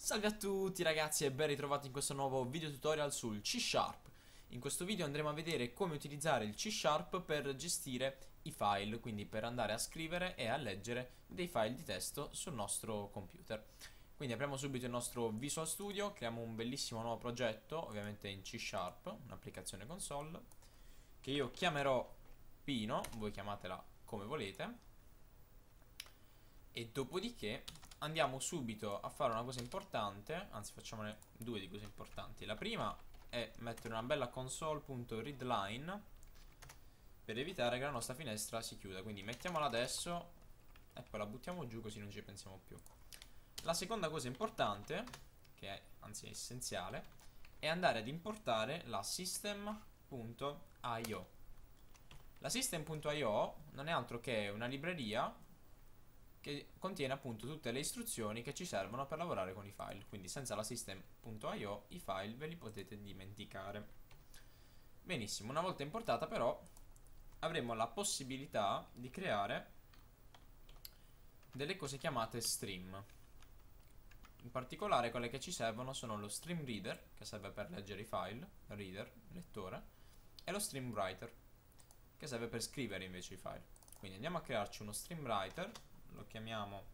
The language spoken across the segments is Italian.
Salve a tutti ragazzi e ben ritrovati in questo nuovo video tutorial sul C Sharp. In questo video andremo a vedere come utilizzare il C Sharp per gestire i file, quindi per andare a scrivere e a leggere dei file di testo sul nostro computer. Quindi apriamo subito il nostro Visual Studio, creiamo un bellissimo nuovo progetto, ovviamente in C Sharp, un'applicazione console, che io chiamerò Pino, voi chiamatela come volete. E dopodiché andiamo subito a fare una cosa importante, anzi facciamone due di cose importanti. La prima è mettere una bella console.readline per evitare che la nostra finestra si chiuda. Quindi mettiamola adesso e poi la buttiamo giù così non ci pensiamo più. La seconda cosa importante, che è anzi è essenziale, è andare ad importare la system.io. La system.io non è altro che una libreria che contiene appunto tutte le istruzioni che ci servono per lavorare con i file. Quindi senza la system.io i file ve li potete dimenticare. Benissimo, una volta importata però avremo la possibilità di creare delle cose chiamate stream. In particolare quelle che ci servono sono lo stream reader, che serve per leggere i file, reader, lettore, e lo stream writer, che serve per scrivere invece i file. Quindi andiamo a crearci uno stream writer, lo chiamiamo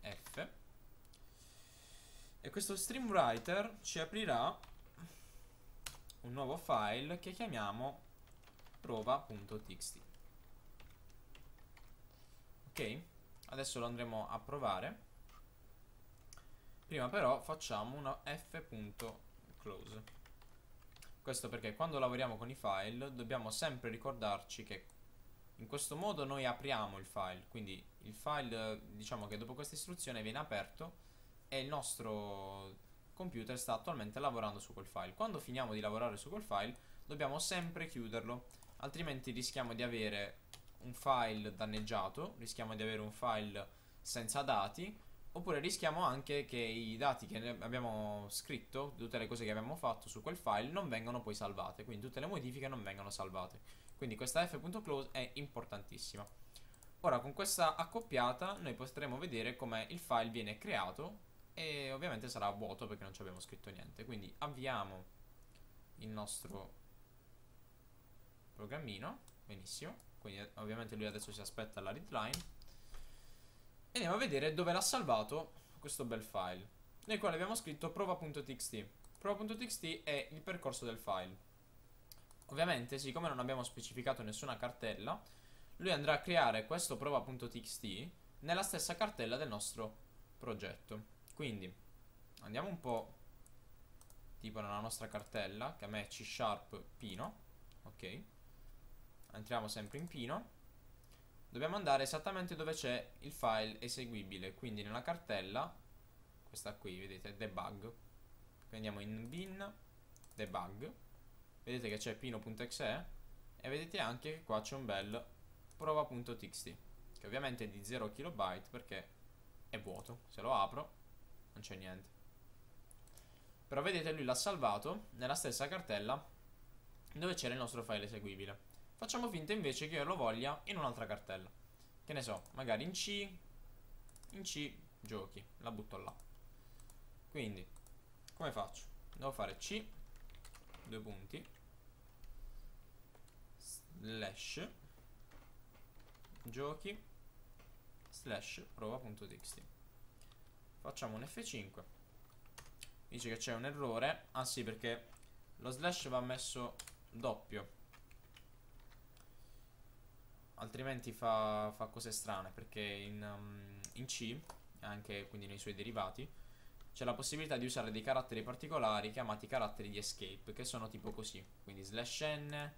F, e questo stream writer ci aprirà un nuovo file che chiamiamo prova.txt. Ok? Adesso lo andremo a provare. Prima però facciamo una f.close. Questo perché quando lavoriamo con i file dobbiamo sempre ricordarci che in questo modo noi apriamo il file, quindi il file, diciamo che dopo questa istruzione viene aperto e il nostro computer sta attualmente lavorando su quel file. Quando finiamo di lavorare su quel file dobbiamo sempre chiuderlo, altrimenti rischiamo di avere un file danneggiato, rischiamo di avere un file senza dati, oppure rischiamo anche che i dati che abbiamo scritto, tutte le cose che abbiamo fatto su quel file non vengano poi salvate, quindi tutte le modifiche non vengono salvate. Quindi questa f.close è importantissima. Ora con questa accoppiata noi potremo vedere come il file viene creato e ovviamente sarà vuoto perché non ci abbiamo scritto niente. Quindi avviamo il nostro programmino, benissimo. Quindi ovviamente lui adesso si aspetta la readline e andiamo a vedere dove l'ha salvato questo bel file, nel quale abbiamo scritto prova.txt. Prova.txt è il percorso del file. Ovviamente, siccome non abbiamo specificato nessuna cartella, lui andrà a creare questo prova.txt nella stessa cartella del nostro progetto. Quindi andiamo un po' tipo nella nostra cartella, che a me è C Sharp Pino. Ok, entriamo sempre in Pino. Dobbiamo andare esattamente dove c'è il file eseguibile, quindi nella cartella, questa qui, vedete, debug. Quindi andiamo in bin, debug. Vedete che c'è pino.exe e vedete anche che qua c'è un bel prova.txt, che ovviamente è di 0 KB perché è vuoto. Se lo apro non c'è niente. Però vedete lui l'ha salvato nella stessa cartella dove c'era il nostro file eseguibile. Facciamo finta invece che io lo voglia in un'altra cartella. Che ne so, magari in C giochi, la butto là. Quindi come faccio? Devo fare C, due punti, slash giochi slash prova.txt. Facciamo un F5. Dice che c'è un errore. Ah sì, perché lo slash va messo doppio, altrimenti fa cose strane. Perché in C, anche quindi nei suoi derivati, c'è la possibilità di usare dei caratteri particolari chiamati caratteri di escape, che sono tipo così. Quindi slash n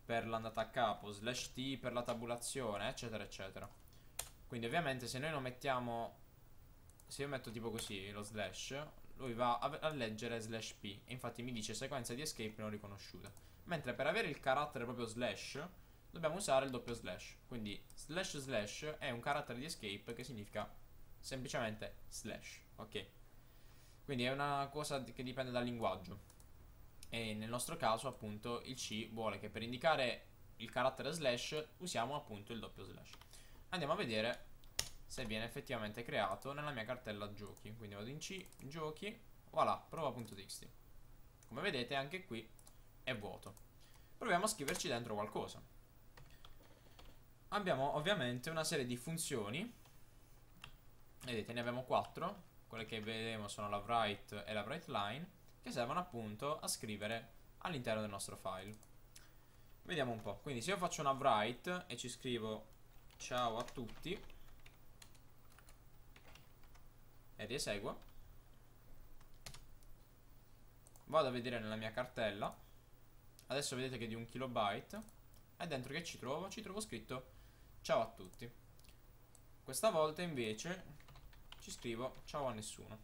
per l'andata a capo, slash t per la tabulazione, eccetera eccetera. Quindi ovviamente se noi non mettiamo, se io metto tipo così lo slash, lui va a leggere slash p e infatti mi dice sequenza di escape non riconosciuta. Mentre per avere il carattere proprio slash dobbiamo usare il doppio slash. Quindi slash slash è un carattere di escape che significa semplicemente slash. Ok, quindi è una cosa che dipende dal linguaggio. E nel nostro caso appunto il C vuole che per indicare il carattere slash usiamo appunto il doppio slash. Andiamo a vedere se viene effettivamente creato nella mia cartella giochi. Quindi vado in C, giochi, voilà, prova.txt. Come vedete anche qui è vuoto. Proviamo a scriverci dentro qualcosa. Abbiamo ovviamente una serie di funzioni. Vedete, ne abbiamo 4. Quelle che vedremo sono la write e la writeLine, che servono appunto a scrivere all'interno del nostro file. Vediamo un po'. Quindi se io faccio una write e ci scrivo ciao a tutti e rieseguo, vado a vedere nella mia cartella. Adesso vedete che è di 1 kilobyte. E dentro che ci trovo? Ci trovo scritto ciao a tutti. Questa volta invece ci scrivo ciao a nessuno.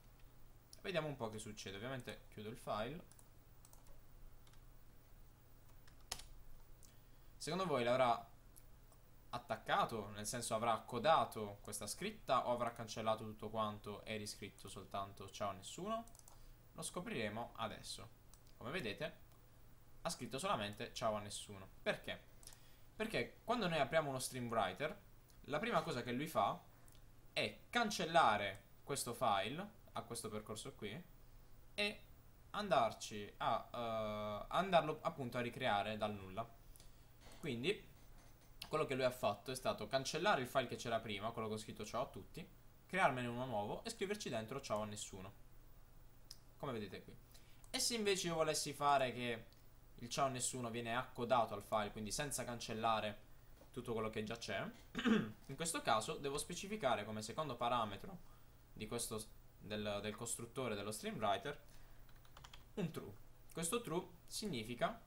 Vediamo un po' che succede. Ovviamente chiudo il file. Secondo voi l'avrà attaccato? Nel senso, avrà codato questa scritta o avrà cancellato tutto quanto e riscritto soltanto ciao a nessuno? Lo scopriremo adesso. Come vedete ha scritto solamente ciao a nessuno. Perché? Perché quando noi apriamo uno stream writer, la prima cosa che lui fa è cancellare questo file a questo percorso qui e andarci a andarlo appunto a ricreare dal nulla. Quindi quello che lui ha fatto è stato cancellare il file che c'era prima, quello che ho scritto ciao a tutti, crearmene uno nuovo e scriverci dentro ciao a nessuno, come vedete qui. E se invece io volessi fare che il ciao a nessuno viene accodato al file, quindi senza cancellare tutto quello che già c'è, in questo caso devo specificare come secondo parametro di questo, del costruttore dello streamwriter un true. Questo true significa,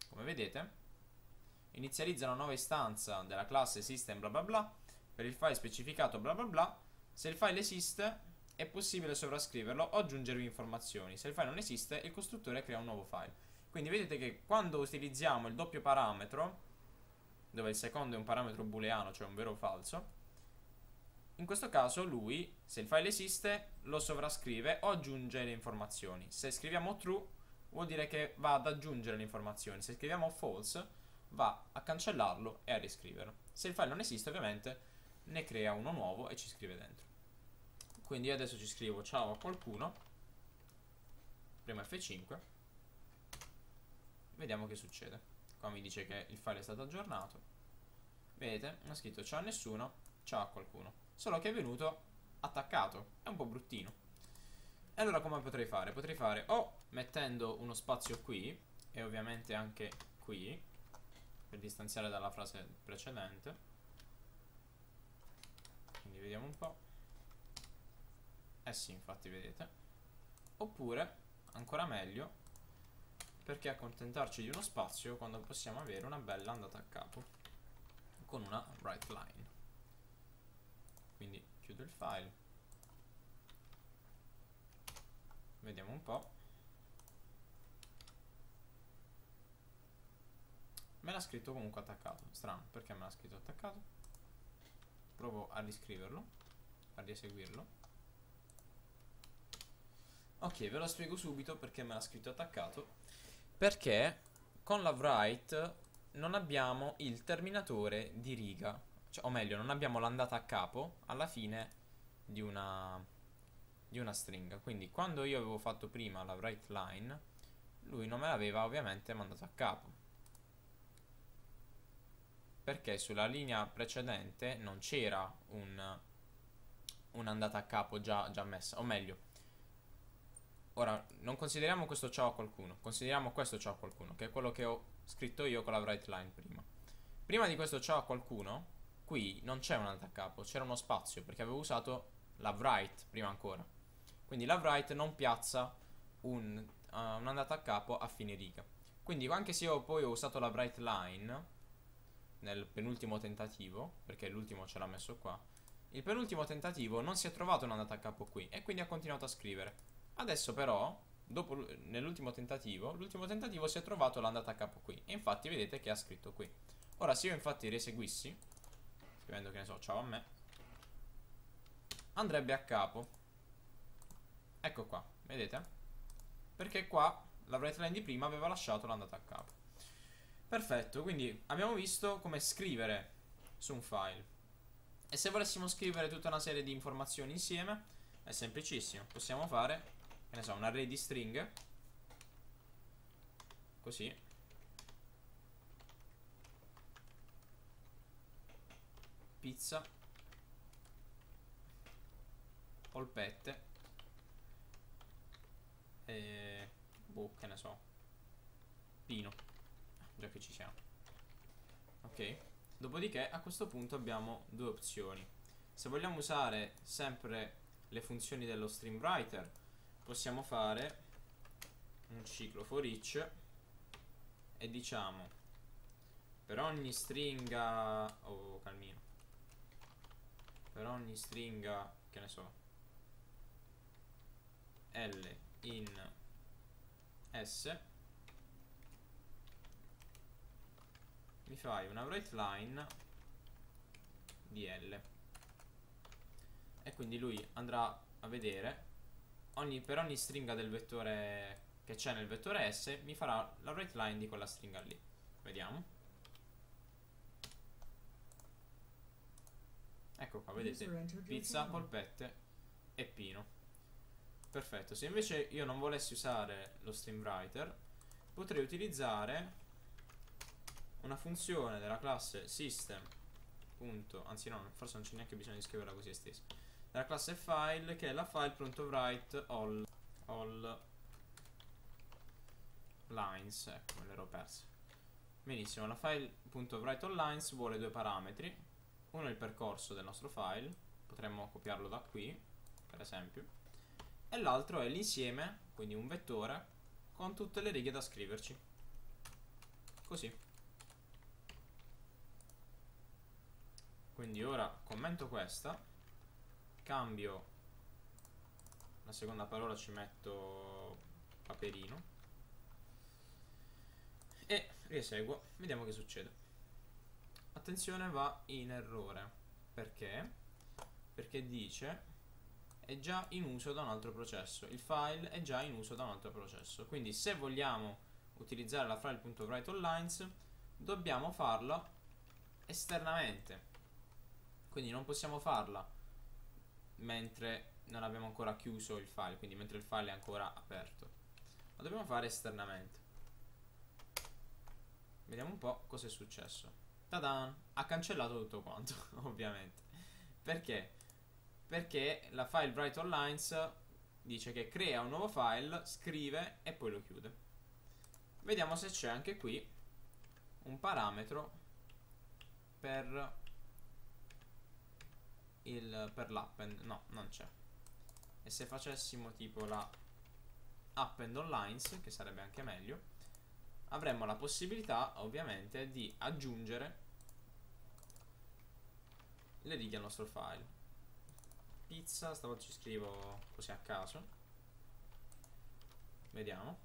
come vedete, inizializza una nuova istanza della classe system bla bla bla per il file specificato bla bla bla. Se il file esiste è possibile sovrascriverlo o aggiungervi informazioni. Se il file non esiste, il costruttore crea un nuovo file. Quindi vedete che quando utilizziamo il doppio parametro, dove il secondo è un parametro booleano, cioè un vero o falso, in questo caso lui, se il file esiste, lo sovrascrive o aggiunge le informazioni. Se scriviamo true vuol dire che va ad aggiungere le informazioni. Se scriviamo false va a cancellarlo e a riscriverlo. Se il file non esiste, ovviamente ne crea uno nuovo e ci scrive dentro. Quindi io adesso ci scrivo ciao a qualcuno, premo F5, vediamo che succede. Qua mi dice che il file è stato aggiornato. Vedete, mi ha scritto ciao a nessuno, ciao a qualcuno, solo che è venuto attaccato, è un po' bruttino. E allora come potrei fare? Potrei fare o mettendo uno spazio qui e ovviamente anche qui per distanziare dalla frase precedente. Quindi vediamo un po'. Eh sì, infatti vedete. Oppure, ancora meglio, perché accontentarci di uno spazio quando possiamo avere una bella andata a capo con una writeLine. Quindi chiudo il file, vediamo un po'. Me l'ha scritto comunque attaccato. Strano, perché me l'ha scritto attaccato? Provo a riscriverlo, a rieseguirlo. Ok, ve lo spiego subito perché me l'ha scritto attaccato. Perché con la write non abbiamo il terminatore di riga, cioè, o meglio, non abbiamo l'andata a capo alla fine di una stringa. Quindi quando io avevo fatto prima la writeLine, lui non me l'aveva ovviamente mandato a capo, perché sulla linea precedente non c'era un'andata a capo già messa. O meglio, ora non consideriamo questo ciao a qualcuno, consideriamo questo ciao a qualcuno, che è quello che ho scritto io con la writeLine prima. Prima di questo ciao a qualcuno, qui non c'è un'andata a capo, c'era uno spazio, perché avevo usato la write prima ancora. Quindi la write non piazza un'andata a capo a fine riga. Quindi anche se io poi ho usato la writeLine nel penultimo tentativo, perché l'ultimo ce l'ha messo qua, il penultimo tentativo non si è trovato un'andata a capo qui e quindi ha continuato a scrivere. Adesso però, dopo nell'ultimo tentativo, l'ultimo tentativo si è trovato l'andata a capo qui e infatti vedete che ha scritto qui. Ora se io infatti rieseguissi, scrivendo che ne so, ciao a me, andrebbe a capo. Ecco qua, vedete? Perché qua la writeLine di prima aveva lasciato l'andata a capo. Perfetto, quindi abbiamo visto come scrivere su un file. E se volessimo scrivere tutta una serie di informazioni insieme, è semplicissimo. Possiamo fare, che ne so, un array di stringhe, così. Pizza, polpette e boh, che ne so, pino, già che ci siamo. Ok. Dopodiché a questo punto abbiamo due opzioni. Se vogliamo usare sempre le funzioni dello stream writer, possiamo fare un ciclo for each e diciamo per ogni stringa, oh calmino, per ogni stringa, che ne so, L in S, mi fai una write line di L. E quindi lui andrà a vedere per ogni stringa del vettore che c'è nel vettore S, mi farà la write line di quella stringa lì. Vediamo. Ecco qua, vedete, pizza, polpette e pino. Perfetto. Se invece io non volessi usare lo stream writer, potrei utilizzare una funzione della classe system. Anzi no, forse non c'è neanche bisogno di scriverla così estesa, della classe file, che è la file.write all lines. Ecco, me l'ero persa. Benissimo, la file.write all lines vuole due parametri. Uno è il percorso del nostro file, potremmo copiarlo da qui per esempio, e l'altro è l'insieme, quindi un vettore con tutte le righe da scriverci, così. Quindi ora commento questa, cambio la seconda parola, ci metto paperino e rieseguo, vediamo che succede. Attenzione, va in errore. Perché? Perché dice è già in uso da un altro processo, il file è già in uso da un altro processo. Quindi se vogliamo utilizzare la file.writeAllLines dobbiamo farla esternamente, quindi non possiamo farla mentre non abbiamo ancora chiuso il file, quindi mentre il file è ancora aperto, la dobbiamo fare esternamente. Vediamo un po' cosa è successo. Tadan! Ha cancellato tutto quanto ovviamente. Perché? Perché la file writeAllLines dice che crea un nuovo file, scrive e poi lo chiude. Vediamo se c'è anche qui un parametro per l'append. No, non c'è. E se facessimo tipo la append on lines, che sarebbe anche meglio, avremmo la possibilità ovviamente di aggiungere le righe al nostro file. Pizza, stavolta ci scrivo così a caso. Vediamo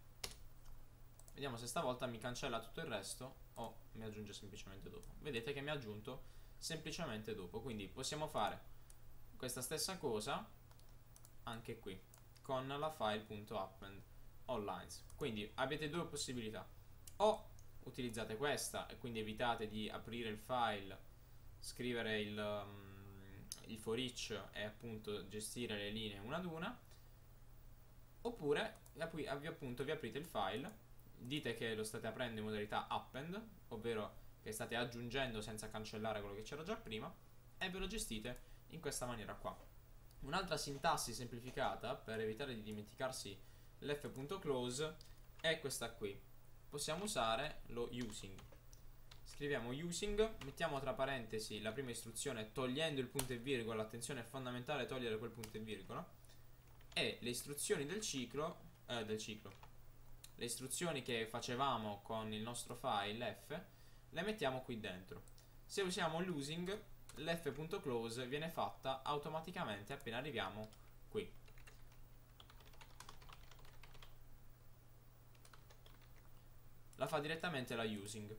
se stavolta mi cancella tutto il resto o mi aggiunge semplicemente dopo. Vedete che mi ha aggiunto semplicemente dopo. Quindi possiamo fare questa stessa cosa anche qui con la file.append onlines. Quindi avete due possibilità: o utilizzate questa e quindi evitate di aprire il file, scrivere il for each e appunto gestire le linee una ad una, oppure vi aprite il file, dite che lo state aprendo in modalità append, ovvero che state aggiungendo senza cancellare quello che c'era già prima, e ve lo gestite in questa maniera qua. Un'altra sintassi semplificata per evitare di dimenticarsi l'f.close è questa qui. Possiamo usare lo using. Scriviamo using, mettiamo tra parentesi la prima istruzione togliendo il punto e virgola. Attenzione, è fondamentale togliere quel punto e virgola. E le istruzioni del ciclo, le istruzioni che facevamo con il nostro file f, le mettiamo qui dentro. Se usiamo l'using, l'f.close viene fatta automaticamente appena arriviamo qui. La fa direttamente la using,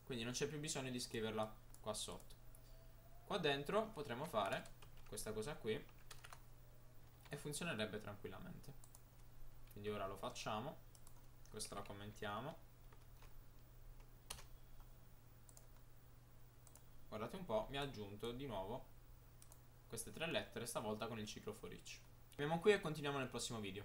quindi non c'è più bisogno di scriverla qua sotto. Qua dentro potremo fare questa cosa qui e funzionerebbe tranquillamente. Quindi ora lo facciamo, questa la commentiamo. Guardate un po', mi ha aggiunto di nuovo queste 3 lettere, stavolta con il ciclo for each. Andiamo qui e continuiamo nel prossimo video.